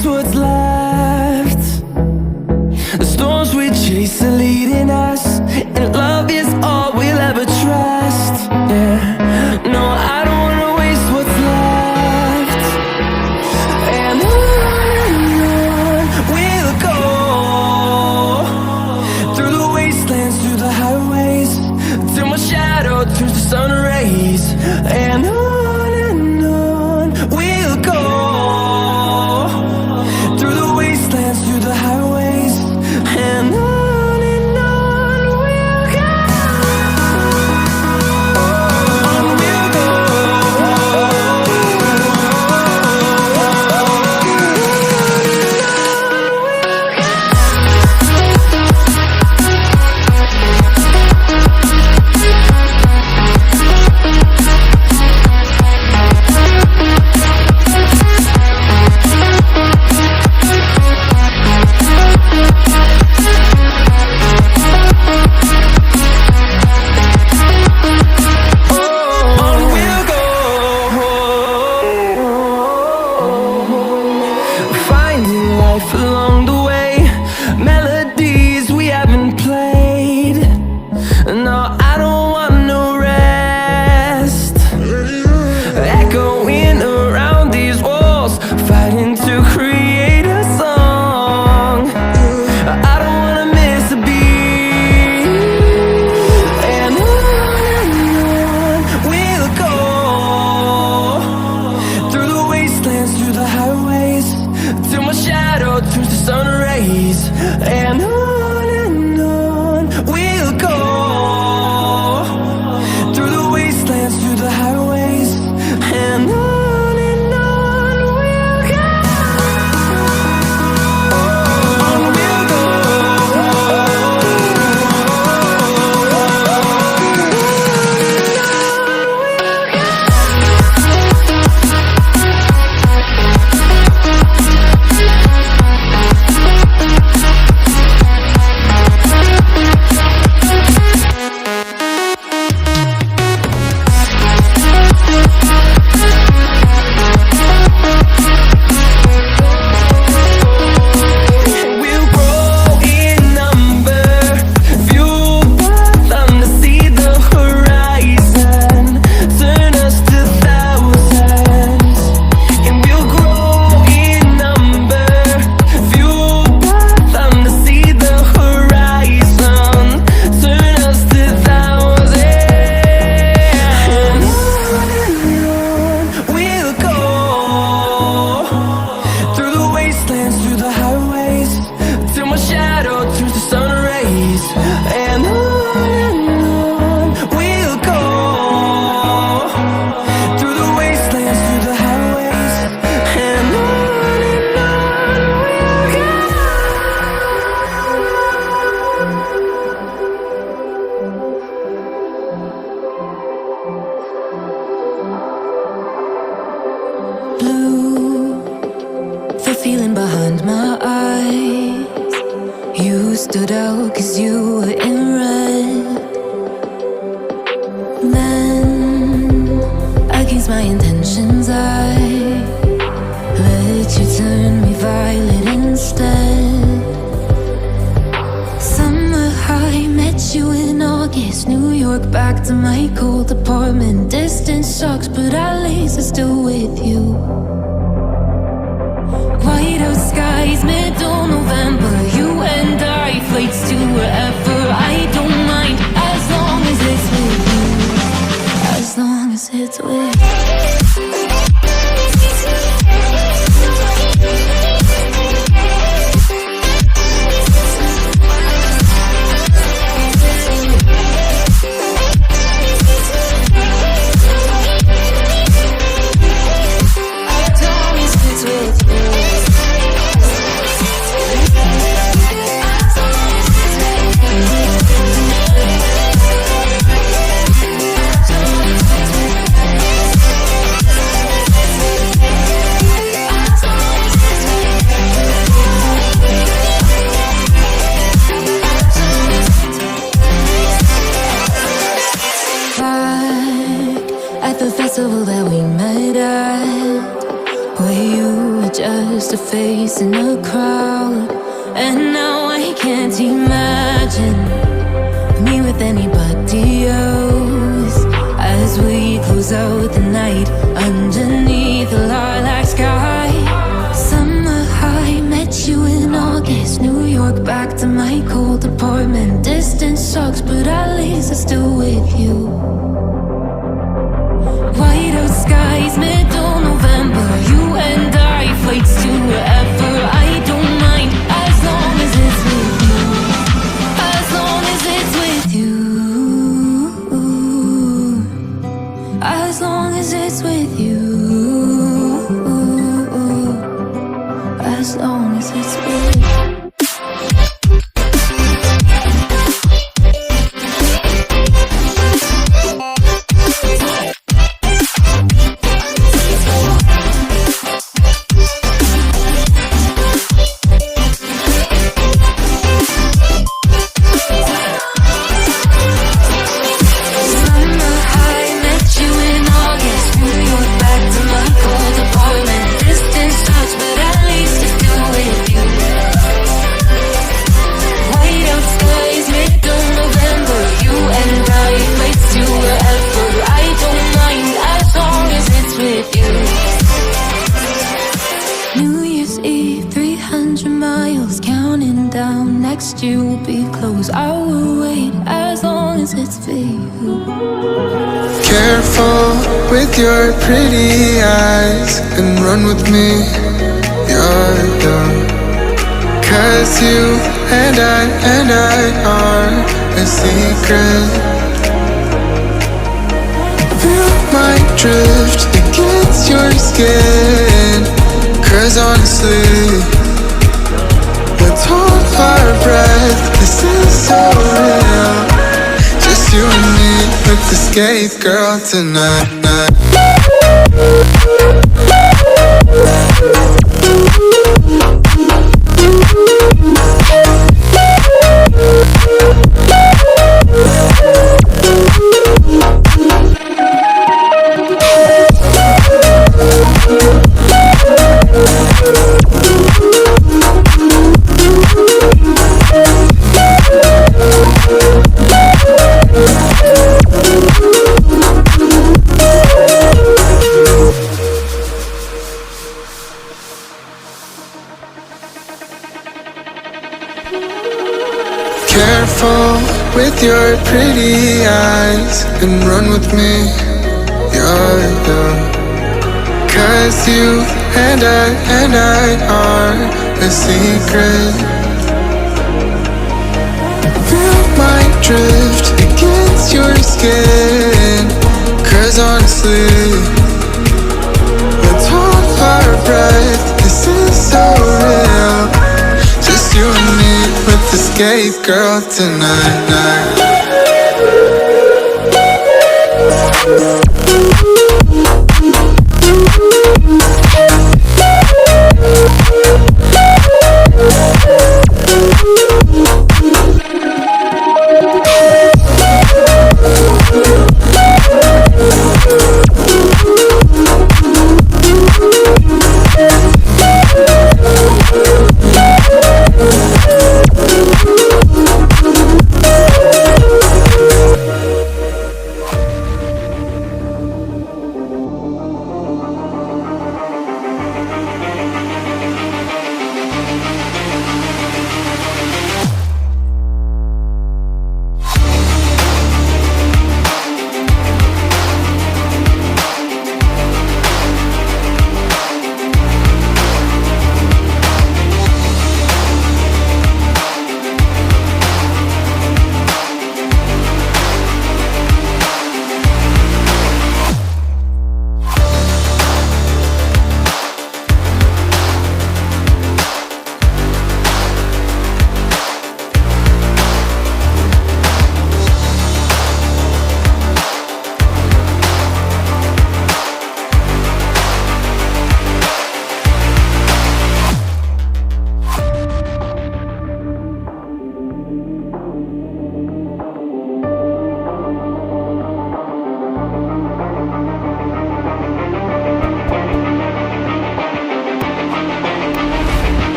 waste what's left. The storms we chase are leading us, and love is all we'll ever trust. Yeah, no, I don't wanna waste what's left. And on we'll go, through the wastelands, through the highways, till my shadow turns to sun rays. And on we'll go, through the wastelands, through the highways, and on we'll go. On we'll go. Along the way, melodies we haven't played. No, I don't want no rest. Echoing around these walls, fighting to create a song. I don't wanna miss a beat. And on we'll go, through the wastelands, through the highways, till my shadow turns to sun rays. And on we'll go, through the wastelands, through the highways, and on we'll go. On we'll go. Through the highways, till my shadow turns to sun rays. And on we'll go, through the wastelands, through the highways, and on we'll go. Blue, the feeling behind my eyes. You stood out 'cause you were in red. Then, against my intentions, I let you turn me violet instead. Summer high, met you in August. New York, back to my cold apartment. Distance sucks, but at least I'm still with you. White out skies, middle November. You and I, flights to wherever. I don't mind, as long as it's with you. As long as it's with you. I face in a crowd, and now I can't imagine me with anybody else. As we close out the night underneath the lilac sky. Summer high, met you in August. New York, back to my cold apartment. Distance sucks, but at least I'm still with you. Whiteout skies, middle November. You and I, flights to wherever. I don't mind, as long as it's with you. As long as it's with you. As long as it's with you. As long as it's with you. New Year's Eve, 300 miles, counting down. Next year will be close. I will wait as long as it's for you. Careful with your pretty eyes and run with me, you're young. 'Cause you and I are a secret. Feel my drift against your skin. 'Cause honestly, let's hold our breath. This is so real. Just you and me with the skate girl tonight. Careful with your pretty eyes and run with me, you're young. 'Cause you and I are a secret. Feel my drift against your skin. 'Cause honestly, let's hold our breath. This is so real. Just you and me with the skate girl tonight.